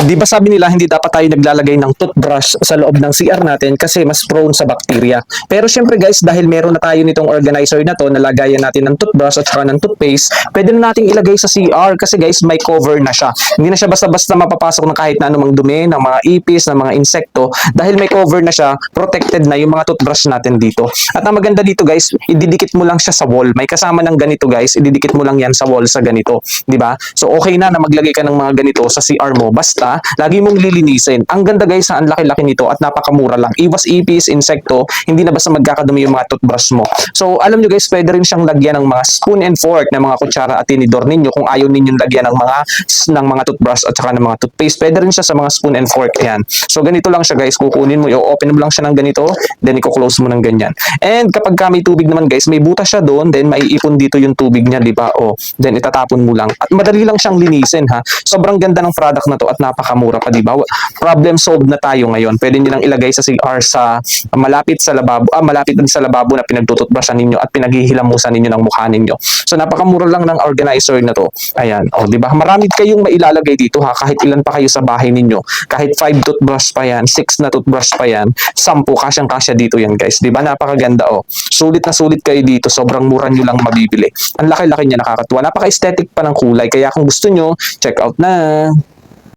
Di ba sabi nila hindi dapat tayo naglalagay ng toothbrush sa loob ng CR natin kasi mas prone sa bacteria. Pero syempre guys, dahil meron na tayo nitong organizer na to, nalagayan natin ng toothbrush at saka ng toothpaste, pwede na nating ilagay sa CR kasi guys, may cover na siya. Hindi na siya basta-basta mapapasok ng kahit na anumang dumi, ng mga ipis, ng mga insekto. Dahil may cover na siya, protected na yung mga toothbrush natin dito. At ang maganda dito guys, ididikit mo lang siya sa wall. May kasama ng ganito guys, ididikit mo lang yan sa wall sa ganito. Di ba? So okay na maglagay ka ng mga ganito sa CR mo. Basta, lagi mong lilinisin. Ang ganda guys, ang laki-laki nito at napakamura lang. Iwas ipis, insekto, hindi na basta magkakadumi yung mga toothbrush mo. So, alam nyo guys, pwede rin siyang lagyan ng mga spoon and fork na mga kutsara at tinidor ninyo kung ayaw ninyong lagyan ng mga toothbrush at saka ng mga toothpaste. Pwede rin siya sa mga spoon and fork. Ayan. So, ganito lang siya guys. Kukunin mo, i-open mo lang siya ng ganito, then i-close mo ng ganyan. And kapag may tubig naman guys, may butas siya doon, then maiipon dito yung tubig niya, di ba? O, then itatapon mo lang. At madali lang siyang linisin ha. Sobrang ganda ng product na to at napakamura pa, di ba? Problem solved na tayo ngayon. Pwede niyo nang ilagay sa CR sa malapit din sa lababo na pinagtututbrushan ninyo at pinaghihilamusan ninyo ng mukha ninyo. So napakamura lang ng organizer na to. Ayan, oh, di ba? Marami kayong mailalagay dito ha, kahit ilan pa kayo sa bahay ninyo. Kahit 5 toothbrush pa yan, 6 na toothbrush pa yan, 10 kasyang-kasya dito yan guys. Di ba? Napakaganda oh. Sulit na sulit kayo dito. Sobrang mura nyo lang mabibili. Ang laki-laki niya, nakakatuwa. Napaka-aesthetic pa ng kulay. Kaya kung gusto nyo, check out na.